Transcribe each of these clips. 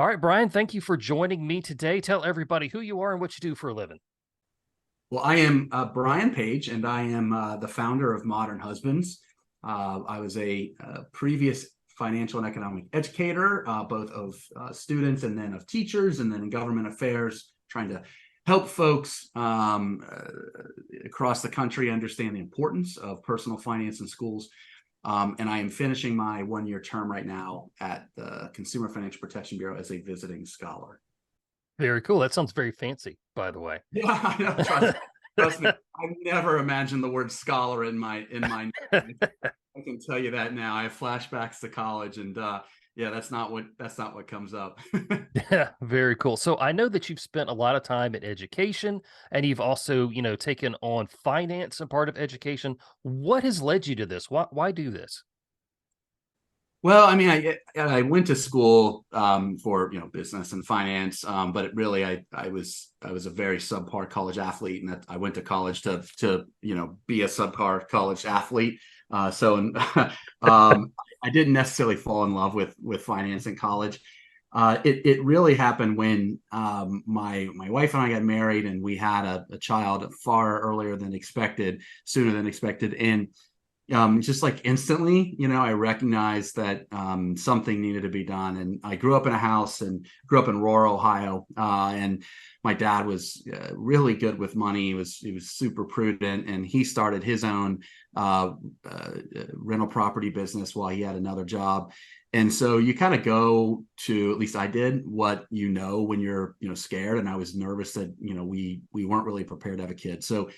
All right, Brian, thank you for joining me today. Tell everybody who you are and what you do for a living. Well, I am Brian Page, and I am the founder of Modern Husbands. I was a previous financial and economic educator, both of students and then of teachers, and then in government affairs, trying to help folks across the country understand the importance of personal finance in schools. And I am finishing my one-year term right now at the Consumer Financial Protection Bureau as a visiting scholar. Very cool. That sounds very fancy, by the way. Yeah, I know. Trust me. I never imagined the word scholar in my name. I can tell you that now. I have flashbacks to college, and yeah, that's not what comes up. Yeah, very cool. So I know that you've spent a lot of time in education and you've also, taken on finance and part of education. What has led you to this? Why do this? Well, I mean, I went to school for business and finance, but I was a very subpar college athlete, and that I went to college to be a subpar college athlete. So I didn't necessarily fall in love with finance in college. It really happened when my wife and I got married, and we had a child far earlier than expected, sooner than expected, and just like instantly, I recognized that something needed to be done. And I grew up in a house and grew up in rural Ohio. And my dad was really good with money. He was super prudent, and he started his own rental property business while he had another job. And so you kind of go to, at least I did, what when you're scared. And I was nervous that we weren't really prepared to have a kid. So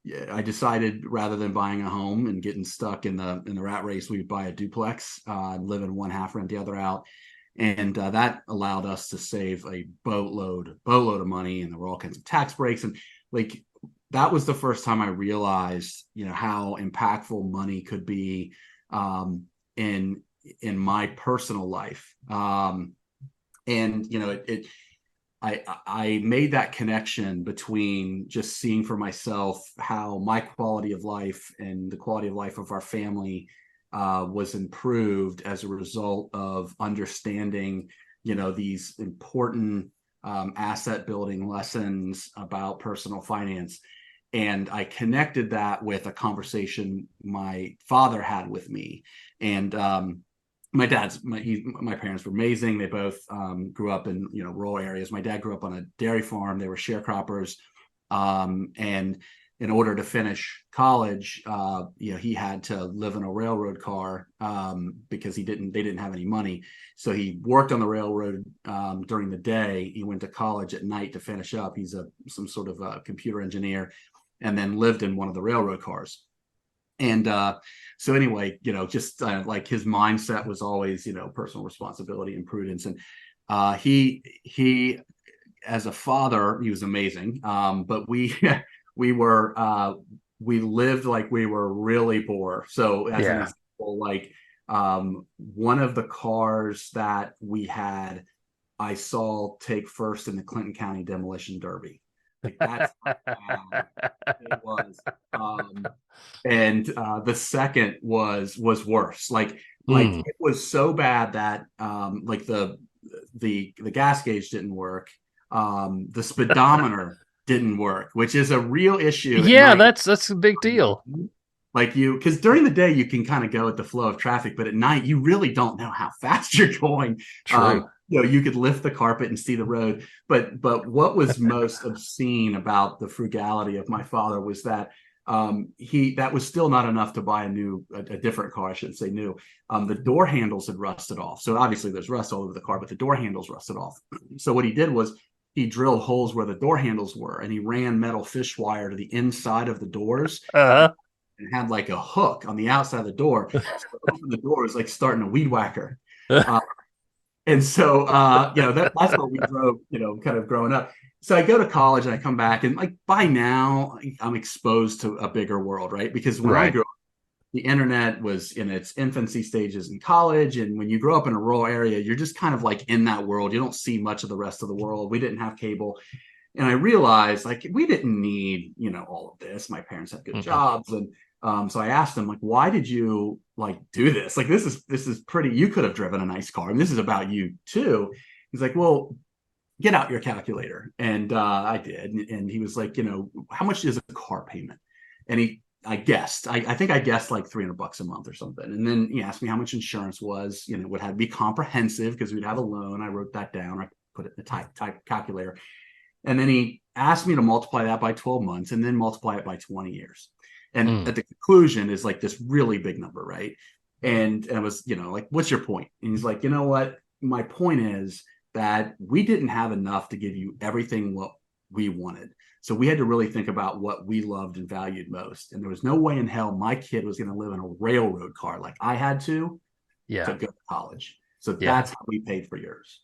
yeah, I decided rather than buying a home and getting stuck in the rat race, we would buy a duplex, live in one half, rent the other out, and that allowed us to save a boatload of money, and there were all kinds of tax breaks, and like that was the first time I realized how impactful money could be in my personal life, and I made that connection between just seeing for myself how my quality of life and the quality of life of our family was improved as a result of understanding, these important asset building lessons about personal finance. And I connected that with a conversation my father had with me. And my parents were amazing. They both grew up in rural areas. My dad grew up on a dairy farm. They were sharecroppers, and in order to finish college, he had to live in a railroad car because they didn't have any money. So he worked on the railroad during the day. He went to college at night to finish up. He's some sort of a computer engineer, and then lived in one of the railroad cars. And so anyway, just like his mindset was always, personal responsibility and prudence. And he, as a father, he was amazing. But we we lived like we were really poor. So as an Yeah. example, like one of the cars that we had, I saw take first in the Clinton County Demolition Derby. Like that's how bad it was. And the second was worse. Like Hmm. it was so bad that like the gas gauge didn't work. The speedometer didn't work, which is a real issue at Yeah, night. that's a big deal. Like because during the day you can kind of go with the flow of traffic, but at night you really don't know how fast you're going. True. You could lift the carpet and see the road, but what was most obscene about the frugality of my father was that that was still not enough to buy a different car. I shouldn't say new. The door handles had rusted off, so obviously there's rust all over the car, but the door handles rusted off. So what he did was he drilled holes where the door handles were, and he ran metal fish wire to the inside of the doors Uh, and had like a hook on the outside of the door. So open the door was like starting a weed whacker. Uh, and so that's what we drove, kind of growing up. So I go to college and I come back, and like by now I'm exposed to a bigger world, right? Because when I right. grew up, the internet was in its infancy stages in college. And when you grow up in a rural area, you're just kind of like in that world. You don't see much of the rest of the world. We didn't have cable. And I realized like we didn't need, all of this. My parents had good Hmm. jobs. And So I asked him, like, why did you like do this? Like, this is pretty, you could have driven a nice car. And this is about you too. He's like, well, get out your calculator. And I did. And he was like, how much is a car payment? And I guessed, I think I guessed like $300 a month or something. And then he asked me how much insurance was, it would have to be comprehensive because we'd have a loan. I wrote that down. I put it in the type calculator. And then he asked me to multiply that by 12 months and then multiply it by 20 years. And Mm, at the conclusion is like this really big number, right? And I was, like, what's your point? And he's like, you know what? My point is that we didn't have enough to give you everything what we wanted. So we had to really think about what we loved and valued most. And there was no way in hell my kid was going to live in a railroad car like I had to yeah, go to college. So yeah, that's how we paid for yours.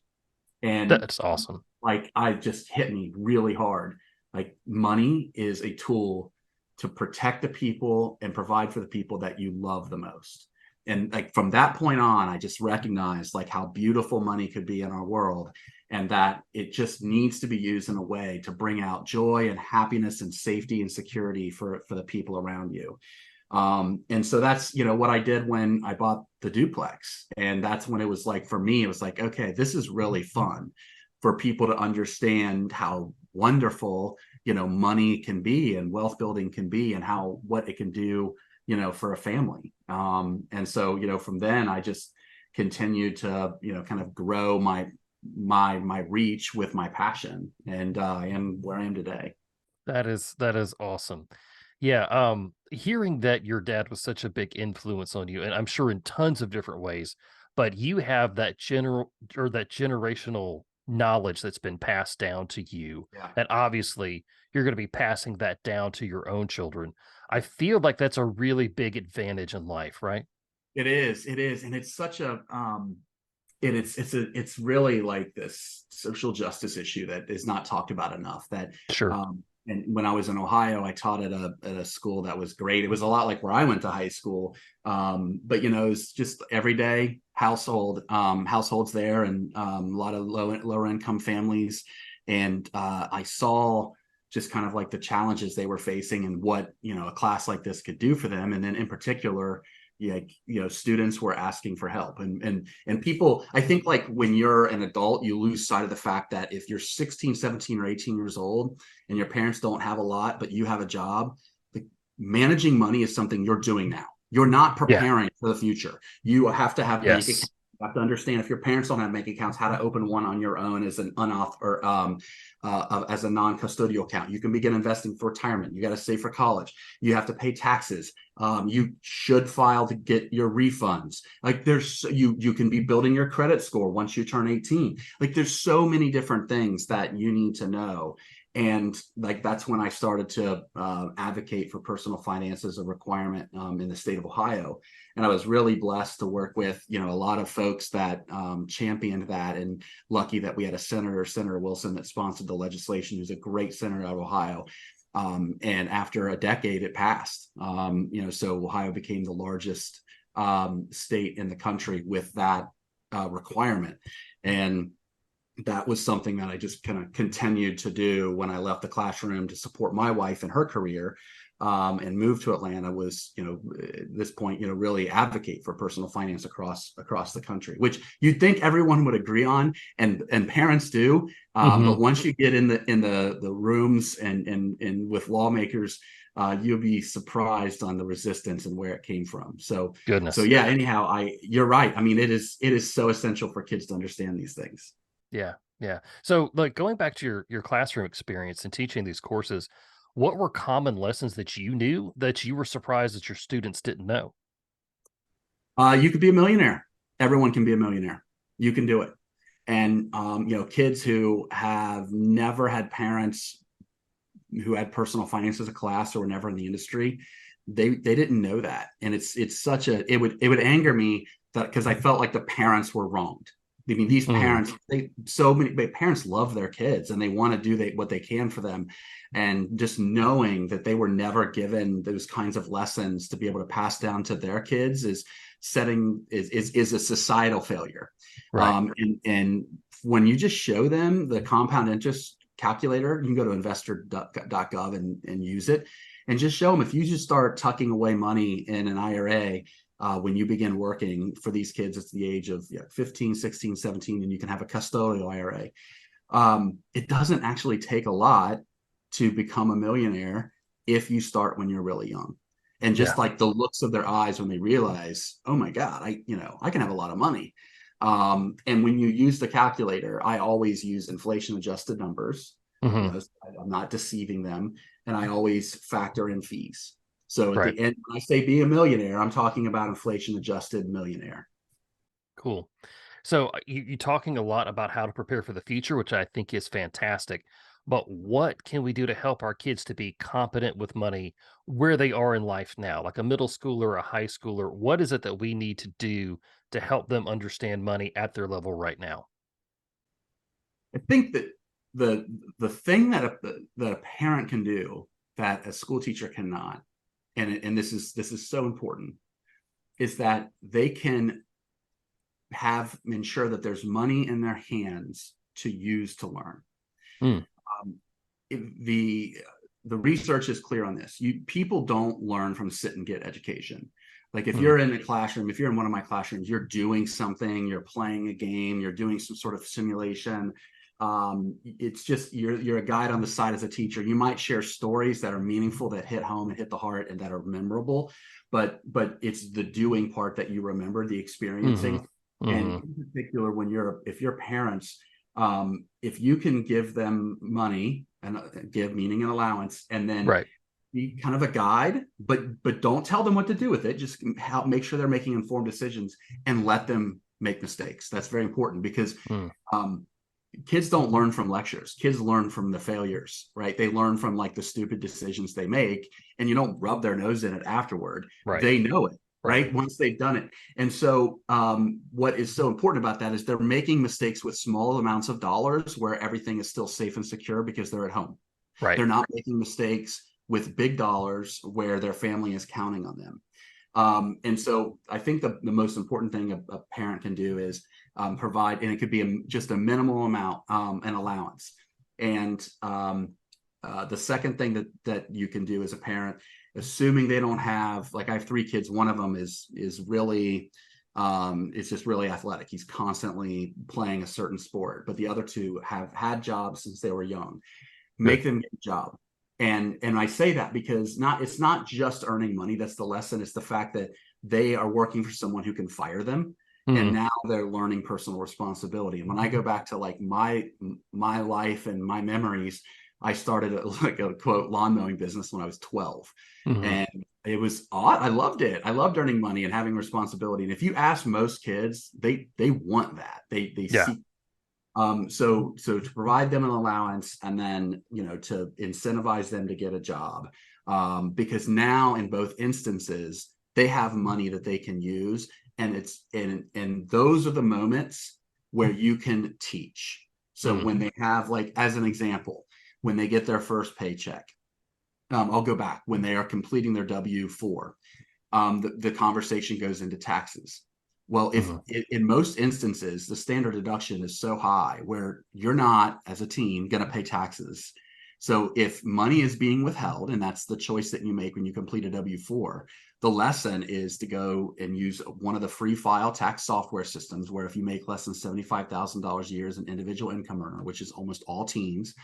And that's awesome. like, I just hit me really hard. Like, money is a tool to protect the people and provide for the people that you love the most. And like from that point on, I just recognized like how beautiful money could be in our world, and that it just needs to be used in a way to bring out joy and happiness and safety and security for the people around you. And so that's, what I did when I bought the duplex. And that's when it was like, for me, it was like, okay, this is really fun for people to understand how wonderful, money can be and wealth building can be, and how, what it can do, for a family. And so, from then I just continued to, kind of grow my reach with my passion. And I am where I am today. That is awesome. Yeah, hearing that your dad was such a big influence on you, and I'm sure in tons of different ways, but you have that general or that generational knowledge that's been passed down to you, Yeah. that obviously you're going to be passing that down to your own children. I feel like that's a really big advantage in life, right? It is, and it's such a it's really like this social justice issue that is not talked about enough. That Sure. and when I was in Ohio, I taught at a school that was great. It was a lot like where I went to high school, but it was just everyday households there, and a lot of lower income families, and I saw just kind of like the challenges they were facing and what a class like this could do for them, and then in particular, yeah, students were asking for help, and people, I think, like, when you're an adult, you lose sight of the fact that if you're 16, 17, or 18 years old and your parents don't have a lot but you have a job, like, managing money is something you're doing now. You're not Yeah. preparing for the future. You have to have bank accounts. Yes. You have to understand, if your parents don't have bank accounts, how to open one on your own as an unoff or as a non-custodial account. You can begin investing for retirement. You got to save for college. You have to pay taxes. You should file to get your refunds. Like, there's, you can be building your credit score once you turn 18. Like, there's so many different things that you need to know. And like, that's when I started to advocate for personal finance as a requirement in the state of Ohio. And I was really blessed to work with a lot of folks that championed that, and lucky that we had a Senator Wilson, that sponsored the legislation, who's a great senator out of Ohio. And after a decade, it passed. So Ohio became the largest state in the country with that requirement. And that was something that I just kind of continued to do when I left the classroom to support my wife in her career, and moved to Atlanta. Was, at this point, really advocate for personal finance across the country, which you'd think everyone would agree on, and parents do. But Hmm. once you get in the rooms and with lawmakers, you'll be surprised on the resistance and where it came from. So Goodness. yeah. Anyhow, you're right. I mean, it is so essential for kids to understand these things. Yeah, yeah. So, like, going back to your classroom experience and teaching these courses, what were common lessons that you knew that you were surprised that your students didn't know? You could be a millionaire. Everyone can be a millionaire. You can do it. And kids who have never had parents who had personal finance as a class, or were never in the industry, they didn't know that. And it's such a, it would anger me, that because I felt like the parents were wronged. I mean, these Mm, parents, so many parents love their kids and they want to do what they can for them. And just knowing that they were never given those kinds of lessons to be able to pass down to their kids is a societal failure. right. And when you just show them the compound interest calculator. You can go to investor.gov and use it, and just show them if you just start tucking away money in an IRA. When you begin working for these kids, it's the age of 15, 16, 17, and you can have a custodial IRA. It doesn't actually take a lot to become a millionaire if you start when you're really young. And Yeah. just like the looks of their eyes when they realize, oh my God, I can have a lot of money. And when you use the calculator, I always use inflation adjusted numbers. Hmm. I'm not deceiving them. And I always factor in fees. So at Right. the end, when I say be a millionaire, I'm talking about inflation adjusted millionaire. Cool. So you're talking a lot about how to prepare for the future, which I think is fantastic. But what can we do to help our kids to be competent with money where they are in life now, like a middle schooler, a high schooler? What is it that we need to do to help them understand money at their level right now? I think that the the thing that a parent can do that a school teacher cannot, and this is so important, is that they can have ensure that there's money in their hands to use to learn. Mm, Um, the the research is clear on this. People don't learn from sit and get education. Like if mm, you're in a classroom, if you're in one of my classrooms, you're doing something, you're playing a game, you're doing some sort of simulation. It's just you're a guide on the side as a teacher. You might share stories that are meaningful, that hit home and hit the heart, and that are memorable. But it's the doing part that you remember, the hmm, experiencing. And hmm. in particular, if your parents, if you can give them money and give meaning and allowance, and then Right, be kind of a guide, but don't tell them what to do with it. Just help make sure they're making informed decisions and let them make mistakes. That's very important because mm, um, kids don't learn from lectures. Kids learn from the failures, right? They learn from like the stupid decisions they make, and you don't rub their nose in it afterward. right, They know it, right, right? Once they've done it. And so, what is so important about that is they're making mistakes with small amounts of dollars where everything is still safe and secure because they're at home. right. They're not making mistakes with big dollars where their family is counting on them. And so I think the most important thing a parent can do is provide, and it could be just a minimal amount, an allowance. And the second thing that you can do as a parent, assuming they don't have, like I have three kids, one of them is really it's just really athletic. He's constantly playing a certain sport, but the other two have had jobs since they were young. Good. Make them get a job. And I say that because it's not just earning money. That's the lesson. It's the fact that they are working for someone who can fire them. And Mm, now they're learning personal responsibility. And when I go back to like my life and my memories, I started like a quote lawn mowing business when I was 12. hmm. And it was odd. I loved it. I loved earning money and having responsibility. And if you ask most kids, they want that. They Yeah. seek. So to provide them an allowance, and then to incentivize them to get a job, because now in both instances they have money that they can use, and those are the moments where you can teach. So Mm, when they have, like as an example, when they get their first paycheck, I'll go back when they are completing their W-4, the conversation goes into taxes. Well, if hmm. in most instances the standard deduction is so high where you're not, as a teen, going to pay taxes. So if money is being withheld, and that's the choice that you make when you complete a W-4, the lesson is to go and use one of the free file tax software systems where if you make less than $75,000 a year as an individual income earner, which is almost all teens,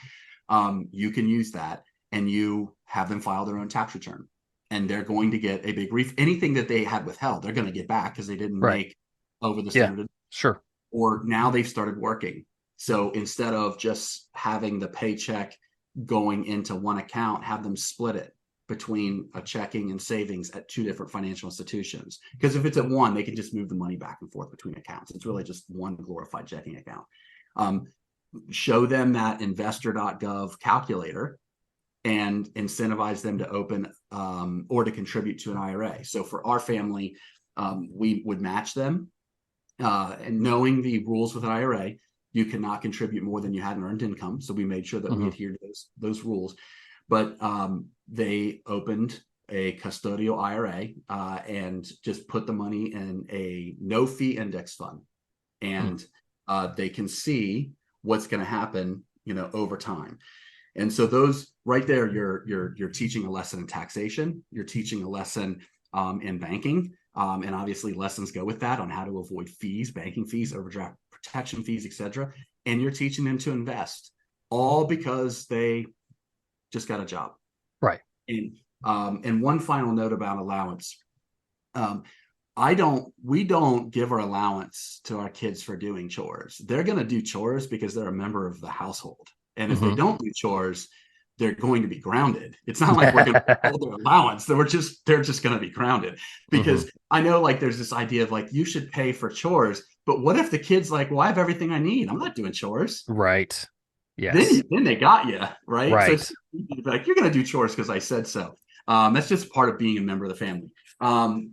you can use that, and you have them file their own tax return, and they're going to get a big reef. Anything that they had withheld, they're going to get back because they didn't Right. make over the Yeah. standard. Sure. Or now they've started working. So instead of just having the paycheck going into one account, have them split it between a checking and savings at two different financial institutions. Because if it's at one, they can just move the money back and forth between accounts. It's really just one glorified checking account. Um, Show them that investor.gov calculator and incentivize them to open or to contribute to an IRA. So for our family, we would match them. And knowing the rules with an IRA, you cannot contribute more than you had in earned income. So we made sure that we Hmm. adhered to those rules. But they opened a custodial IRA and just put the money in a no fee index fund. Mm, And they can see what's going to happen over time. And so those right there, you're teaching a lesson in taxation, you're teaching a lesson in banking, and obviously lessons go with that on how to avoid fees, banking fees, overdraft protection fees, etc. And you're teaching them to invest, all because they just got a job. Right. And one final note about allowance. Um, we don't give our allowance to our kids for doing chores. They're going to do chores because they're a member of the household. And if they Hmm. don't do chores, they're going to be grounded. It's not like we're going to hold their allowance. They're just going to be grounded, Hmm. because I know like there's this idea of like, you should pay for chores. But what if the kid's like, well, I have everything I need, I'm not doing chores? Right. Yes. Then they got you, right? So it's Right. like, you're going to do chores because I said so. That's just part of being a member of the family.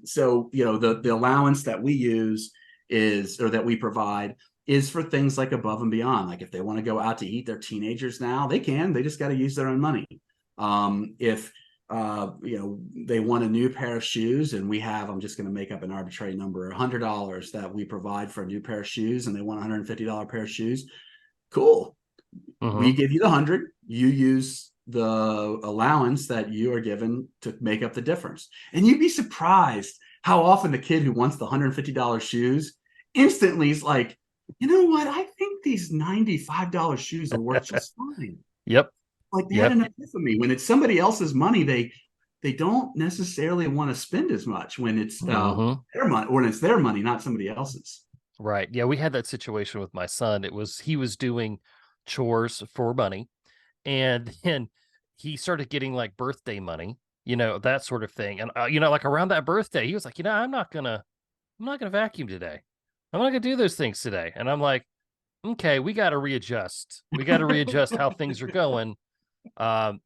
So the allowance that we use is, or that we provide, is for things like above and beyond. Like if they want to go out to eat, they're teenagers now, they can. They just got to use their own money. If they want a new pair of shoes, and we have, I'm just going to make up an arbitrary number, $100 that we provide for a new pair of shoes, and they want a $150 pair of shoes. Cool, we Hmm. give you the 100, you use the allowance that you are given to make up the difference. And you'd be surprised how often the kid who wants the $150 shoes instantly is like, you know what, I think these $95 shoes will work just fine. Yep. Like they had Yep. an epiphany. When it's somebody else's money, they don't necessarily want to spend as much when it's Hmm. their money, or when it's their money, not somebody else's. Right. Yeah, we had that situation with my son. He was doing chores for money, and then he started getting like birthday money, that sort of thing. And like around that birthday, he was like, I'm not gonna vacuum today. I'm not gonna do those things today. And I'm like, okay, we got to readjust. We got to readjust how things are going.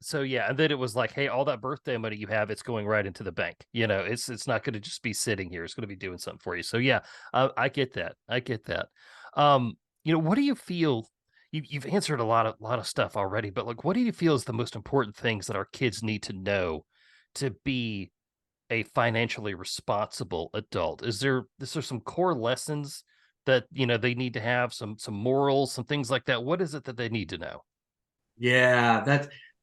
So yeah, and then it was like, hey, all that birthday money you have, it's going right into the bank. It's not going to just be sitting here. It's going to be doing something for you. So yeah, I get that. I get that. What do you feel? You've answered a lot of stuff already, but like, what do you feel is the most important things that our kids need to know to be a financially responsible adult? Is there some core lessons that they need to have, some morals, some things like that? What is it that they need to know? Yeah,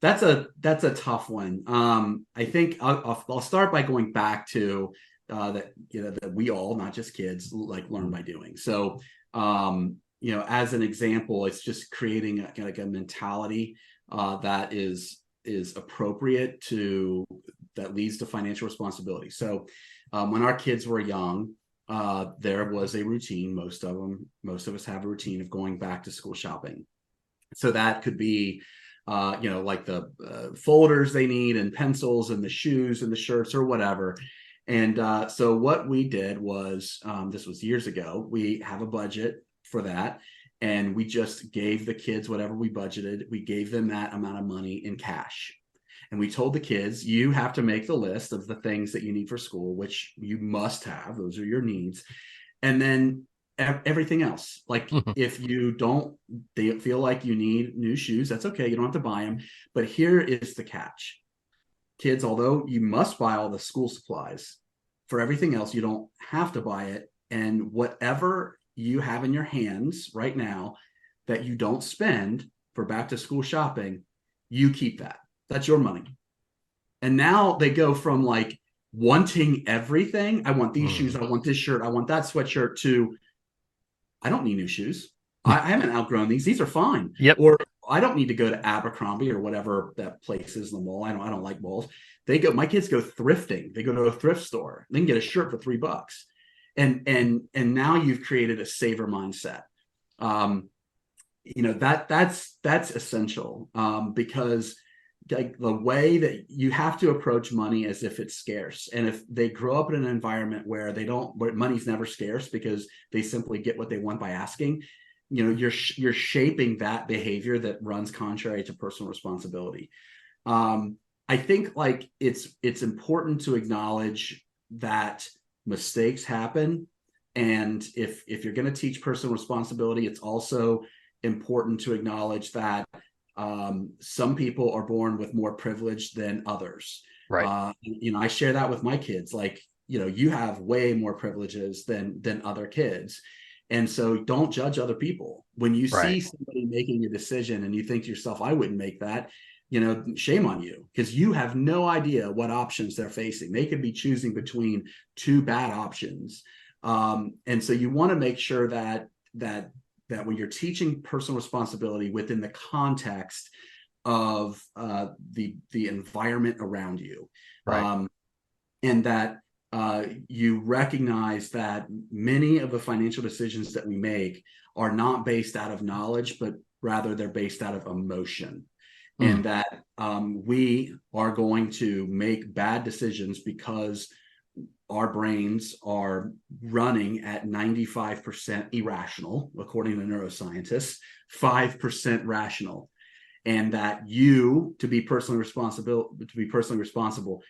that's a tough one. I think I'll start by going back to that that we all, not just kids, like learn by doing. So as an example, it's just creating like a mentality that is appropriate to that leads to financial responsibility. So when our kids were young, there was a routine. Most of us have a routine of going back to school shopping. So that could be like the folders they need, and pencils, and the shoes, and the shirts, or whatever. And so what we did was, this was years ago, we have a budget for that, and we just gave the kids whatever we budgeted. We gave them that amount of money in cash. And we told the kids, you have to make the list of the things that you need for school, which you must have. Those are your needs. And then everything else. Like if you don't they feel like you need new shoes, that's okay. You don't have to buy them. But here is the catch. Kids, although you must buy all the school supplies, for everything else, you don't have to buy it. And whatever you have in your hands right now that you don't spend for back to school shopping, you keep that. That's your money. And now they go from like wanting everything. I want these shoes. Mm. I want this shirt. I want that sweatshirt, to I don't need new shoes. I haven't outgrown these. These are fine. Yep. Or I don't need to go to Abercrombie or whatever that place is in the mall. I don't like malls. My kids go thrifting. They go to a thrift store. They can get a shirt for $3. And now you've created a saver mindset. Um, that's essential, because like the way that you have to approach money as if it's scarce. And if they grow up in an environment where money's never scarce because they simply get what they want by asking, you're shaping that behavior that runs contrary to personal responsibility. I think like it's important to acknowledge that mistakes happen. And if you're going to teach personal responsibility, it's also important to acknowledge that some people are born with more privilege than others. Right. I share that with my kids. Like, you have way more privileges than other kids, And so don't judge other people. When you Right. see somebody making a decision and you think to yourself, I wouldn't make that, shame on you, because you have no idea what options they're facing. They could be choosing between two bad options. And so you want to make sure that when you're teaching personal responsibility within the context of the environment around you, Right. and that you recognize that many of the financial decisions that we make are not based out of knowledge, but rather they're based out of emotion. Mm. And that we are going to make bad decisions because our brains are running at 95% irrational, according to neuroscientists, 5% rational. And that to be personally responsible,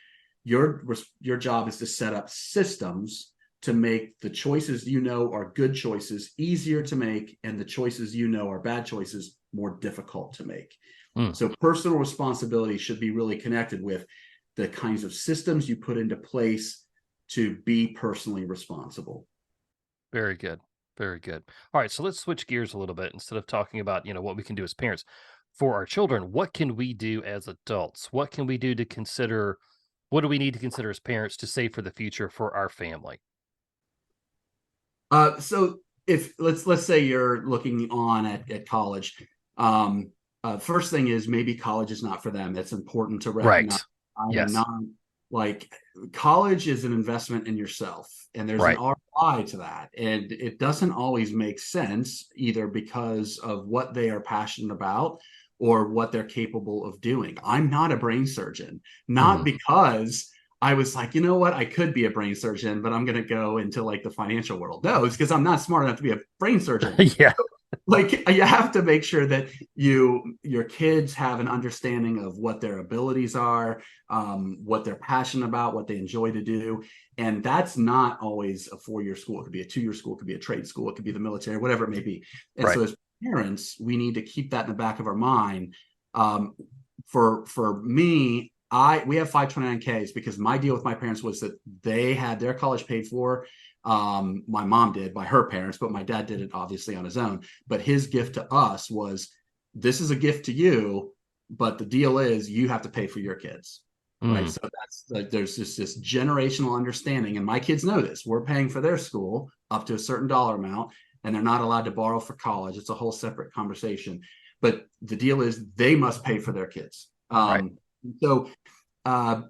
your job is to set up systems to make the choices are good choices easier to make, and the choices are bad choices more difficult to make. Mm. So personal responsibility should be really connected with the kinds of systems you put into place to be personally responsible. Very good. Very good. All right, so let's switch gears a little bit. Instead of talking about, what we can do as parents for our children, what can we do as adults? What can we do to consider what do we need to consider as parents to save for the future for our family? So if let's say you're looking on at college, um, first thing is maybe college is not for them. It's important to recognize. Right. I am Yes. not like college is an investment in yourself, and there's an Right. ROI to that, and it doesn't always make sense either because of what they are passionate about or what they're capable of doing. I'm not a brain surgeon, not Mhm. because I was like, you know what, I could be a brain surgeon, but I'm going to go into like the financial world. No, it's because I'm not smart enough to be a brain surgeon. Yeah. Like you have to make sure that your kids have an understanding of what their abilities are, what they're passionate about, what they enjoy to do. And that's not always a 4-year school. It could be a 2-year school, it could be a trade school, it could be the military, whatever it may be. And Right. so as parents, we need to keep that in the back of our mind. For me, we have 529Ks because my deal with my parents was that they had their college paid for. My mom did by her parents, but my dad did it obviously on his own. But his gift to us was, this is a gift to you, but the deal is you have to pay for your kids. Right. Mm. So there's just this generational understanding. And my kids know this. We're paying for their school up to a certain dollar amount, and they're not allowed to borrow for college. It's a whole separate conversation. But the deal is they must pay for their kids. Right. So uh,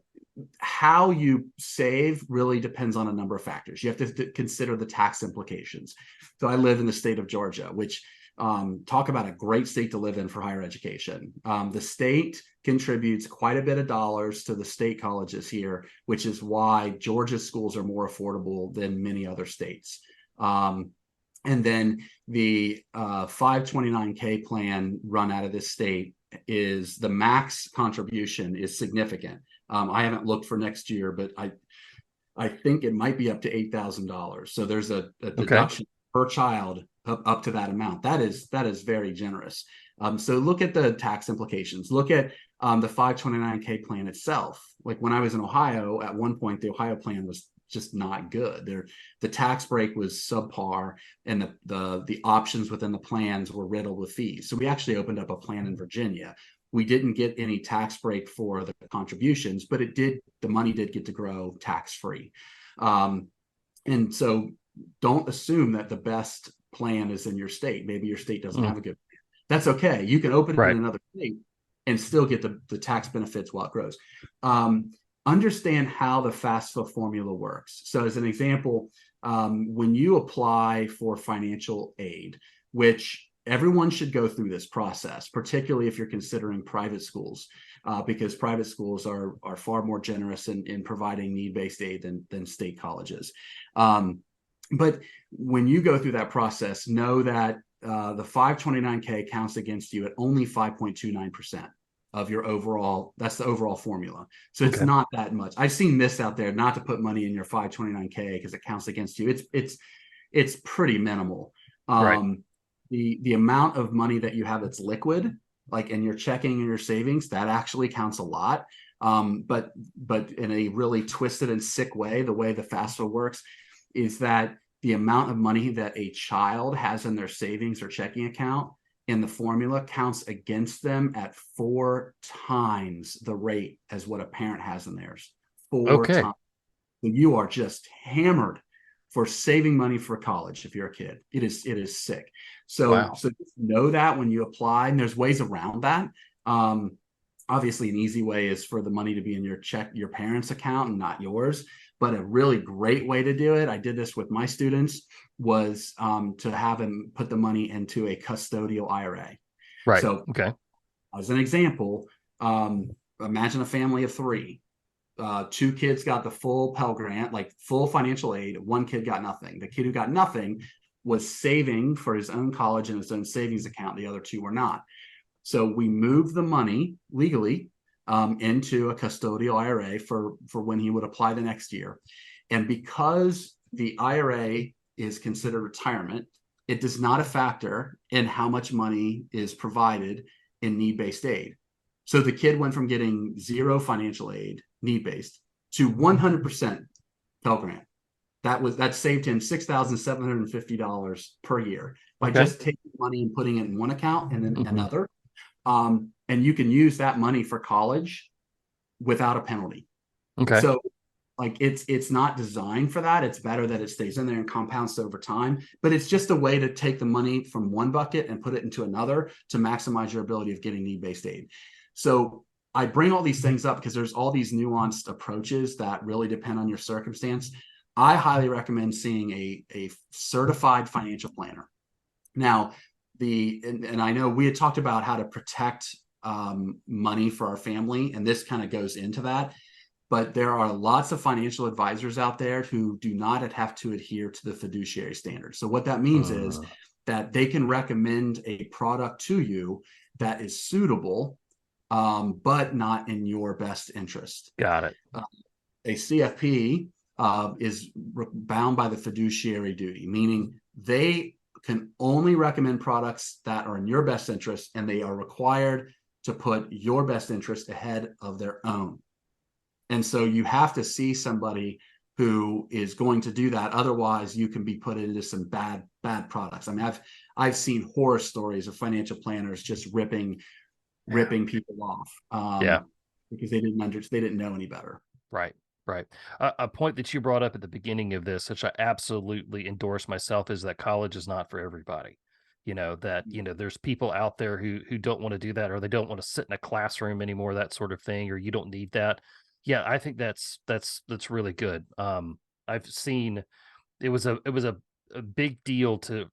how you save really depends on a number of factors. You have to consider the tax implications. So I live in the state of Georgia, which talk about a great state to live in for higher education. The state contributes quite a bit of dollars to the state colleges here, which is why Georgia's schools are more affordable than many other states. And then the 529K plan run out of this state is the max contribution is significant. I haven't looked for next year, but I think it might be up to $8,000. So there's a Okay. deduction per child up to that amount. That is very generous. So look at the tax implications. Look at the 529K plan itself. Like when I was in Ohio, at one point, the Ohio plan was just not good. The tax break was subpar, and the options within the plans were riddled with fees. So we actually opened up a plan in Virginia. We didn't get any tax break for the contributions, but the money did get to grow tax free. And so don't assume that the best plan is in your state. Maybe your state doesn't Mm. have a good plan. That's okay. You can open it in Right. another state and still get the tax benefits while it grows. Understand how the FAFSA formula works. So as an example, when you apply for financial aid, which everyone should go through this process, particularly if you're considering private schools, because private schools are far more generous in providing need-based aid than state colleges. But when you go through that process, know that the 529K counts against you at only 5.29% of your overall. That's the overall formula. So it's Okay. not that much. I've seen this out there, not to put money in your 529K because it counts against you. It's pretty minimal. Right. The amount of money that you have that's liquid, like in your checking and your savings, that actually counts a lot. But in a really twisted and sick way, the way the FAFSA works is that the amount of money that a child has in their savings or checking account in the formula counts against them at 4 times the rate as what a parent has in theirs. Four Okay. times. So you are just hammered for saving money for college if you're a kid. It is sick. So Wow. so just know that when you apply, and there's ways around that. Um, Obviously, an easy way is for the money to be in your parents' account and not yours. But a really great way to do it, I did this with my students, was to have them put the money into a custodial IRA. Right. So, Okay. as an example, imagine a family of three. Two kids got the full Pell Grant, like full financial aid. One kid got nothing. The kid who got nothing was saving for his own college in his own savings account. The other two were not. So we moved the money legally into a custodial IRA for when he would apply the next year. And because the IRA is considered retirement, it does not a factor in how much money is provided in need-based aid. So the kid went from getting zero financial aid, need-based, to 100% Pell Grant. That saved him $6,750 per year by Okay. just taking money and putting it in one account and then Hmm. another. And you can use that money for college without a penalty. Okay. So like it's not designed for that. It's better that it stays in there and compounds over time, but it's just a way to take the money from one bucket and put it into another to maximize your ability of getting need-based aid. So I bring all these things up because there's all these nuanced approaches that really depend on your circumstance. I highly recommend seeing a certified financial planner. Now, and I know we had talked about how to protect money for our family, and this kind of goes into that. But there are lots of financial advisors out there who do not have to adhere to the fiduciary standards. So what that means is Uh, that they can recommend a product to you that is suitable, but not in your best interest. got it. A CFP is bound by the fiduciary duty, meaning they can only recommend products that are in your best interest, and they are required to put your best interest ahead of their own. And so you have to see somebody who is going to do that. Otherwise, you can be put into some bad products. I mean, I've seen horror stories of financial planners just Yeah. ripping people off Yeah. because they didn't know any better. Right. Right. A point that you brought up at the beginning of this, which I absolutely endorse myself, is that college is not for everybody. There's people out there who don't want to do that, or they don't want to sit in a classroom anymore, that sort of thing, or you don't need that. Yeah, I think that's really good. I've seen it was a big deal to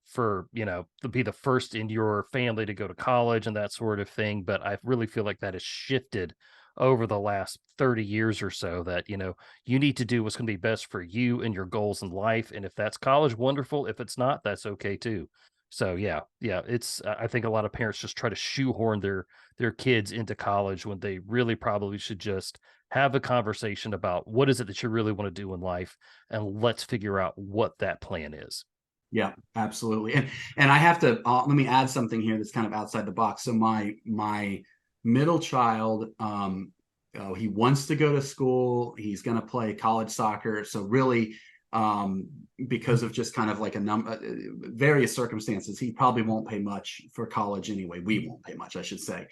be the first in your family to go to college and that sort of thing. But I really feel like that has shifted over the last 30 years or so, that you need to do what's going to be best for you and your goals in life. And if that's college, wonderful. If it's not, that's okay too. So yeah, yeah, it's I think a lot of parents just try to shoehorn their kids into college when they really probably should just have a conversation about what is it that you really want to do in life, and let's figure out what that plan is. Yeah, absolutely. And I have to let me add something here that's kind of outside the box. So my middle child, he wants to go to school. He's going to play college soccer. So really, because of just kind of like a number, various circumstances, he probably won't pay much for college anyway. We won't pay much, I should say.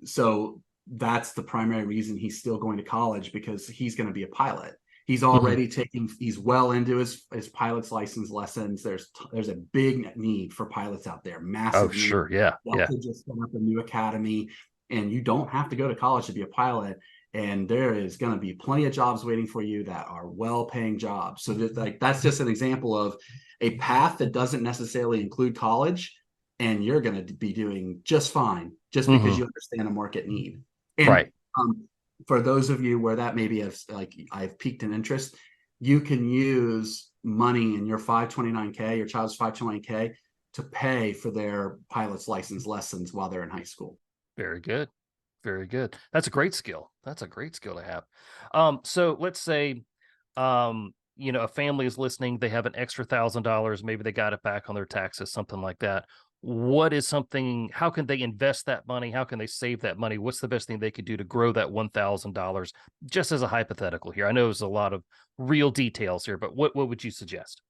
So that's the primary reason he's still going to college, because he's going to be a pilot. Mhm. He's well into his pilot's license lessons. There's a big need for pilots out there, Oh, massive need. sure. Yeah. Yeah. Delta just set up a new academy, and you don't have to go to college to be a pilot. And there is going to be plenty of jobs waiting for you that are well-paying jobs. So that's just an example of a path that doesn't necessarily include college, and you're going to be doing just fine just because Mhm. you understand a market need. And Right. for those of you where that maybe has like I've piqued an interest, you can use money in your 529k, your child's 529k, to pay for their pilot's license lessons while they're in high school. Very good. Very good. That's a great skill. That's a great skill to have. So let's say, a family is listening, they have an extra $1,000, maybe they got it back on their taxes, something like that. How can they invest that money? How can they save that money? What's the best thing they could do to grow that $1,000? Just as a hypothetical here. I know there's a lot of real details here, but what would you suggest?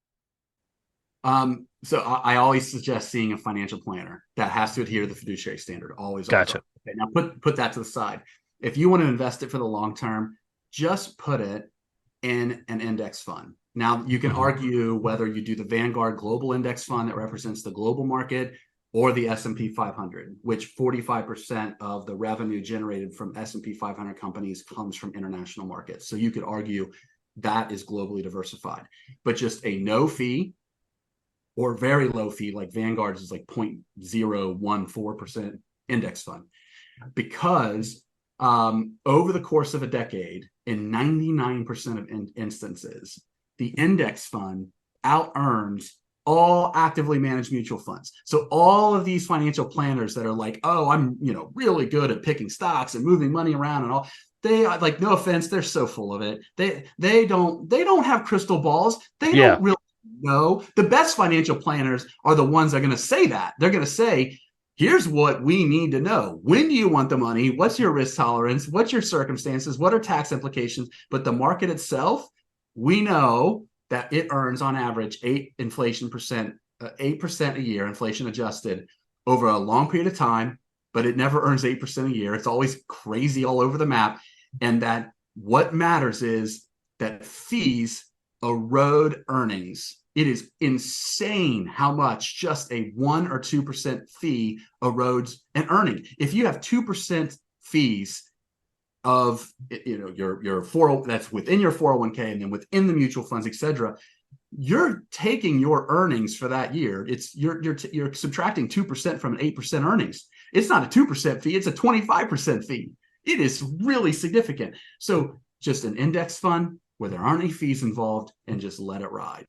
So I always suggest seeing a financial planner that has to adhere to the fiduciary standard. Always, always, Gotcha. always. Okay, now put that to the side. If you want to invest it for the long term, just put it in an index fund. Now you can Mhm. argue whether you do the Vanguard Global Index Fund that represents the global market or the S&P 500, which 45% of the revenue generated from S&P 500 companies comes from international markets. So you could argue that is globally diversified, but just a no fee or very low fee, like Vanguard's is like 0.014% index fund, because over the course of a decade, in 99% of instances, the index fund out earns all actively managed mutual funds. So all of these financial planners that are like, oh, I'm really good at picking stocks and moving money around and all, they like, no offense, they're so full of it. They don't have crystal balls. They Yeah. don't really know. The best financial planners are the ones that are going to say that. They're going to say, here's what we need to know. When do you want the money? What's your risk tolerance? What's your circumstances? What are tax implications? But the market itself, we know that it earns on average 8% a year, inflation adjusted, over a long period of time, but it never earns 8% a year. It's always crazy all over the map. And that what matters is that fees erode earnings. It is insane how much just a 1 or 2% fee erodes an earning. If you have 2% fees of your 4 that's within your 401k and then within the mutual funds, etc., you're taking your earnings for that year. It's you're subtracting 2% from an 8% earnings. It's not a 2% fee, it's a 25% fee. It is really significant. So just an index fund where there aren't any fees involved, and just let it ride.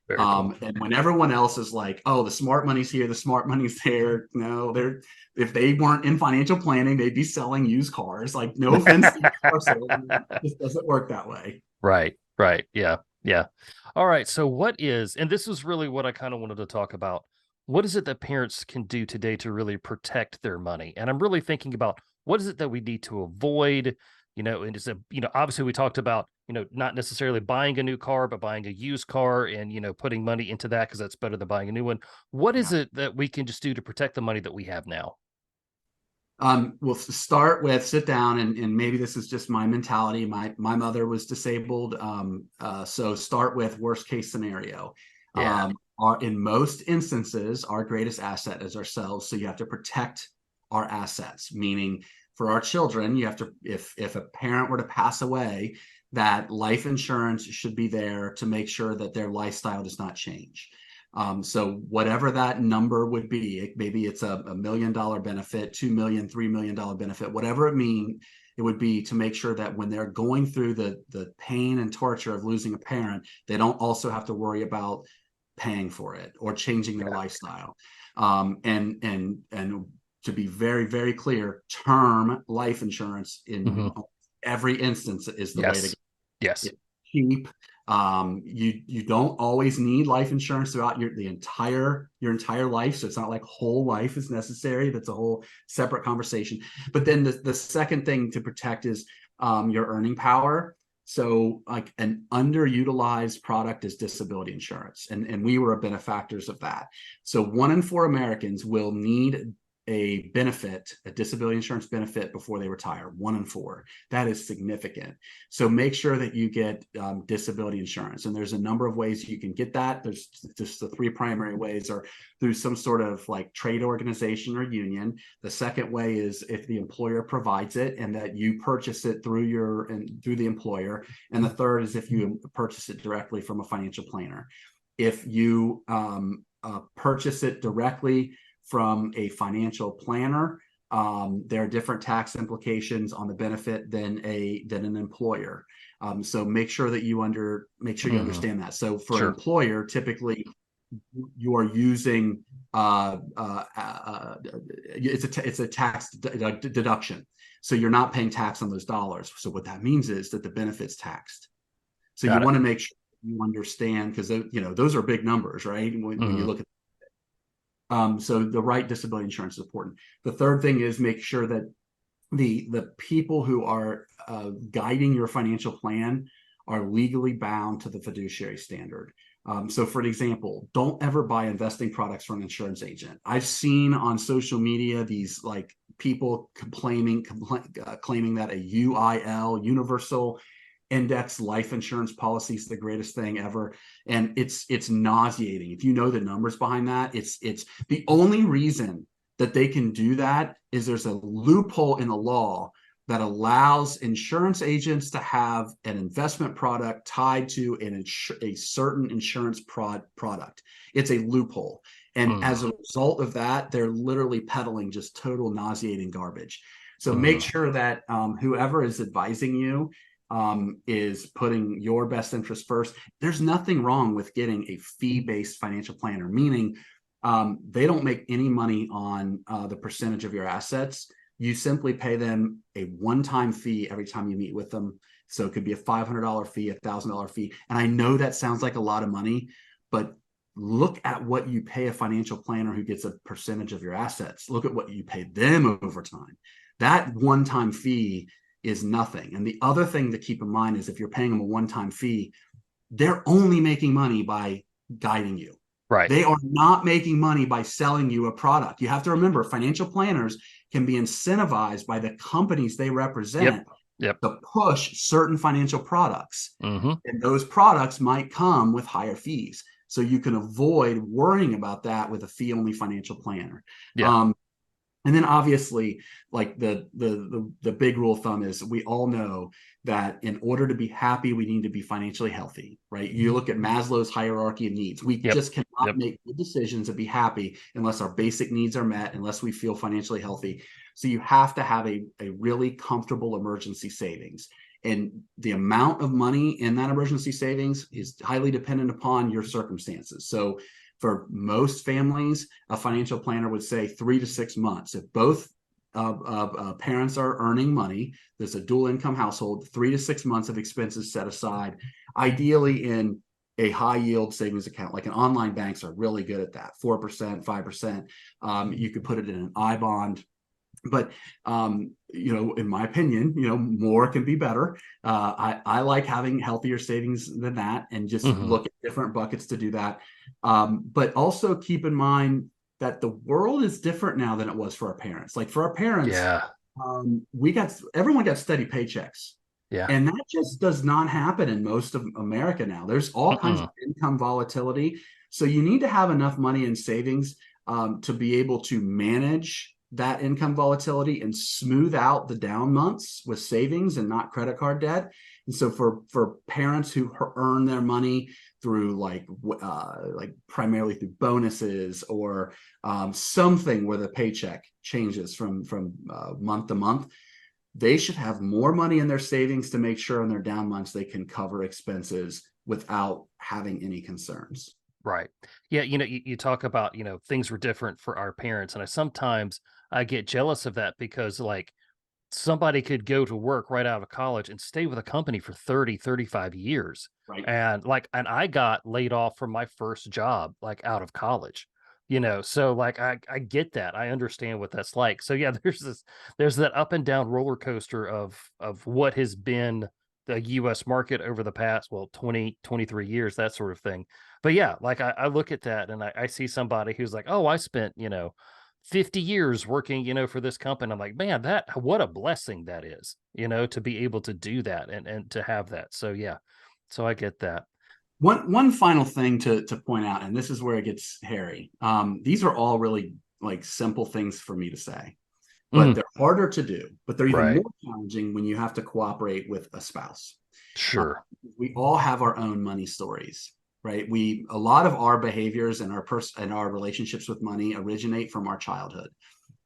Very cool. And when everyone else is like, oh, the smart money's here, the smart money's there. No, they're, if they weren't in financial planning, they'd be selling used cars. Like, no offense to car salesmen, it just doesn't work that way. Right, right. Yeah, yeah. All right. So, what is, and this is really what I kind of wanted to talk about. What is it that parents can do today to really protect their money? And I'm really thinking about what is it that we need to avoid? And it's obviously we talked about, not necessarily buying a new car, but buying a used car and, putting money into that because that's better than buying a new one. What is Yeah. it that we can just do to protect the money that we have now? We'll start with sit down, and maybe this is just my mentality. My mother was disabled, so start with worst case scenario. Yeah. In most instances, our greatest asset is ourselves, so you have to protect our assets. Meaning, for our children, you have to, if a parent were to pass away, that life insurance should be there to make sure that their lifestyle does not change. So whatever that number would be, maybe it's a $1 million benefit, 2 million, $3 million benefit, whatever it would be, to make sure that when they're going through the pain and torture of losing a parent, they don't also have to worry about paying for it or changing their Yeah. lifestyle. And to be very, very clear, term life insurance in Hmm. every instance is the way to go. Yes. Yes. It's cheap. You don't always need life insurance throughout your entire life, so it's not like whole life is necessary. That's a whole separate conversation. But then the second thing to protect is your earning power. So, like, an underutilized product is disability insurance, and we were benefactors of that. So 1 in 4 Americans will need a benefit, a disability insurance benefit, before they retire. 1 in 4. That is significant. So make sure that you get disability insurance. And there's a number of ways you can get that. There's just the three primary ways are through some sort of like trade organization or union. The second way is if the employer provides it and that you purchase it through the employer. And the third is if you purchase it directly from a financial planner. If you purchase it directly from a financial planner, there are different tax implications on the benefit than an employer. So make sure you Hmm. understand that. So for an Sure. employer, typically you are using it's a tax deduction. So you're not paying tax on those dollars. So what that means is that the benefit's taxed. So you Got it. want to make sure you understand, because those are big numbers, right? When you Hmm. look at so the right disability insurance is important. The third thing is make sure that the people who are guiding your financial plan are legally bound to the fiduciary standard. So for an example, don't ever buy investing products from an insurance agent. I've seen on social media these like people claiming that a UIL, universal index life insurance policy, is the greatest thing ever, and it's nauseating. If you know the numbers behind that, it's the only reason that they can do that is there's a loophole in the law that allows insurance agents to have an investment product tied to a certain insurance product. It's a loophole. And Mm, as a result of that, they're literally peddling just total nauseating garbage. So make mm, sure that whoever is advising you is putting your best interest first. There's nothing wrong with getting a fee-based financial planner, meaning they don't make any money on the percentage of your assets. You simply pay them a one-time fee every time you meet with them. So it could be a $500 fee, a $1,000 fee. And I know that sounds like a lot of money, but look at what you pay a financial planner who gets a percentage of your assets. Look at what you pay them over time. That one-time fee is nothing. And the other thing to keep in mind is if you're paying them a one-time fee, they're only making money by guiding you. right. They are not making money by selling you a product. You have to remember, financial planners can be incentivized by the companies they Yep. represent Yep. to push certain financial products. Hmm. And those products might come with higher fees. So you can avoid worrying about that with a fee-only financial planner. Yeah. Um, and then obviously, like the big rule of thumb is we all know that in order to be happy, we need to be financially healthy, right? You look at Maslow's hierarchy of needs. We Yep. just cannot Yep. make good decisions and be happy unless our basic needs are met, unless we feel financially healthy. So you have to have a really comfortable emergency savings. And the amount of money in that emergency savings is highly dependent upon your circumstances. So for most families, a financial planner would say 3 to 6 months. If both parents are earning money, there's a dual income household, 3 to 6 months of expenses set aside, ideally in a high yield savings account. Like an online banks are really good at that, 4%, 5%. You could put it in an I bond. But in my opinion, more can be better. I like having healthier savings than that, and just Hmm. look at different buckets to do that. But also keep in mind that the world is different now than it was for our parents. Like for our parents, Yeah. everyone got steady paychecks. Yeah. And that just does not happen in most of America now. There's all kinds of Mm-mm. income volatility. So you need to have enough money in savings to be able to manage that income volatility and smooth out the down months with savings and not credit card debt. And so for parents who earn their money through like primarily through bonuses or something where the paycheck changes from month to month, they should have more money in their savings to make sure in their down months they can cover expenses without having any concerns. Right. Yeah. You talk about, things were different for our parents. And I get jealous of that because like somebody could go to work right out of college and stay with a company for 30, 35 years. Right. And I got laid off from my first job, like out of college, so like I get that. I understand what that's like. So yeah, there's that up and down roller coaster of what has been the US market over the past, well, 20, 23 years, that sort of thing. But yeah, like I look at that and I see somebody who's like, oh, I spent, 50 years working, for this company. I'm like, man, what a blessing that is, to be able to do that and to have that. So yeah. So I get that. One final thing to point out, and this is where it gets hairy. These are all really like simple things for me to say, but Mm, they're harder to do. But they're even right. more challenging when you have to cooperate with a spouse. Uh, Sure. we all have our own money stories, right? A lot of our behaviors and our relationships with money originate from our childhood.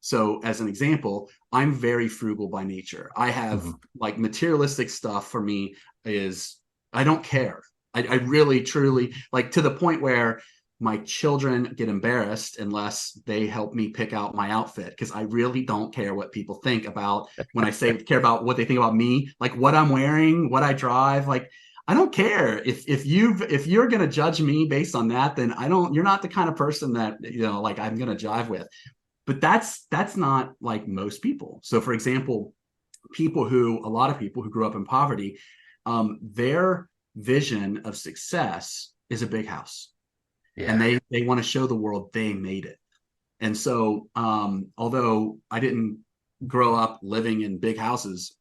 So, as an example, I'm very frugal by nature. I have Mhm. like materialistic stuff for me is I don't care. I really truly like to the point where my children get embarrassed unless they help me pick out my outfit because I really don't care what people think about when I say care about what they think about me, like what I'm wearing, what I drive. Like I don't care if you're gonna judge me based on that, then I don't. You're not the kind of person that like I'm gonna jive with. But that's not like most people. So, for example, a lot of people who grew up in poverty, their vision of success is a big house. And Yeah. they want to show the world they made it. And so, although I didn't grow up living in big houses,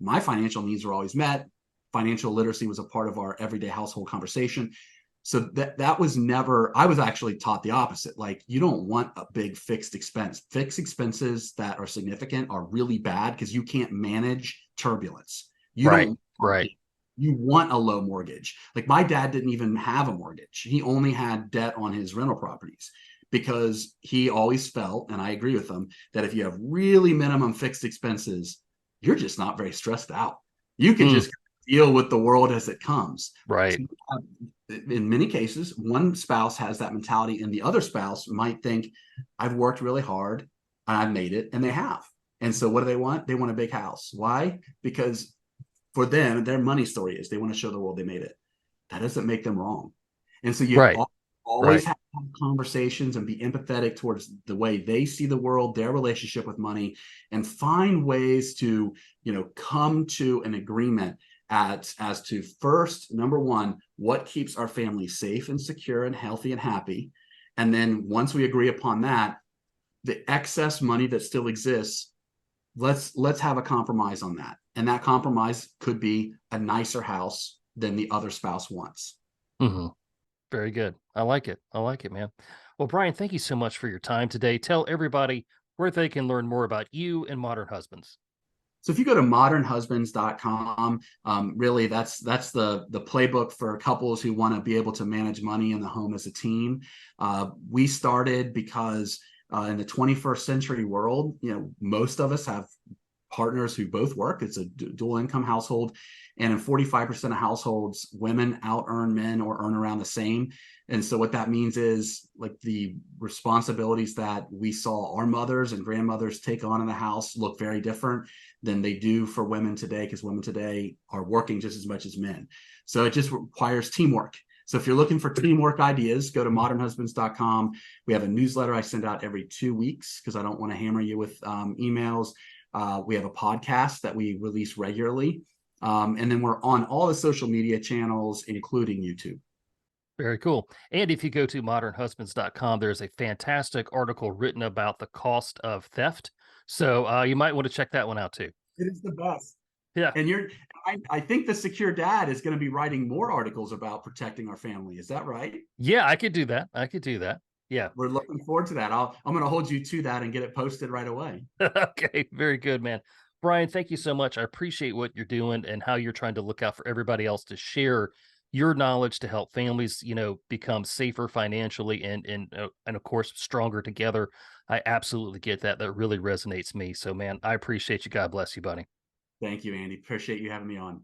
my financial needs were always met. Financial literacy was a part of our everyday household conversation. So that was never, I was actually taught the opposite. Like, you don't want a big fixed expense. Fixed expenses that are significant are really bad because you can't manage turbulence. You Right. don't want Right. it. You want a low mortgage. Like, my dad didn't even have a mortgage. He only had debt on his rental properties because he always felt, and I agree with him, that if you have really minimum fixed expenses, you're just not very stressed out. You can Mm, just deal with the world as it comes. right. So, in many cases, one spouse has that mentality, and the other spouse might think, I've worked really hard and I've made it, and they have. And so, what do they want? They want a big house. Why? Because for them, their money story is they want to show the world they made it. That doesn't make them wrong. And so, you Right. always Right. have to have conversations and be empathetic towards the way they see the world, their relationship with money, and find ways to, come to an agreement as to, first, number one, what keeps our family safe and secure and healthy and happy. And then once we agree upon that, the excess money that still exists, let's have a compromise on that. And that compromise could be a nicer house than the other spouse wants. Hmm. Very good. I like it. I like it, man. Well, Brian, thank you so much for your time today. Tell everybody where they can learn more about you and Modern Husbands. So if you go to modernhusbands.com, really that's the playbook for couples who want to be able to manage money in the home as a team. We started because in the 21st century world, most of us have partners who both work. It's a dual income household. And in 45% of households, women out earn men or earn around the same. And so what that means is, like, the responsibilities that we saw our mothers and grandmothers take on in the house look very different than they do for women today, because women today are working just as much as men. So it just requires teamwork. So if you're looking for teamwork ideas, go to modernhusbands.com. We have a newsletter I send out every 2 weeks because I don't want to hammer you with emails. We have a podcast that we release regularly. And then we're on all the social media channels, including YouTube. Very cool. And if you go to modernhusbands.com, there's a fantastic article written about the cost of theft. So you might want to check that one out too. It is the best. Yeah. And I think the Secure Dad is going to be writing more articles about protecting our family. Is that right? Yeah, I could do that. I could do that. Yeah. We're looking forward to that. I'm going to hold you to that and get it posted right away. Okay. Very good, man. Brian, thank you so much. I appreciate what you're doing and how you're trying to look out for everybody else to share your knowledge to help families, become safer financially and of course stronger together. I absolutely get that. That really resonates me. So, man, I appreciate you. God bless you, buddy. Thank you, Andy. Appreciate you having me on.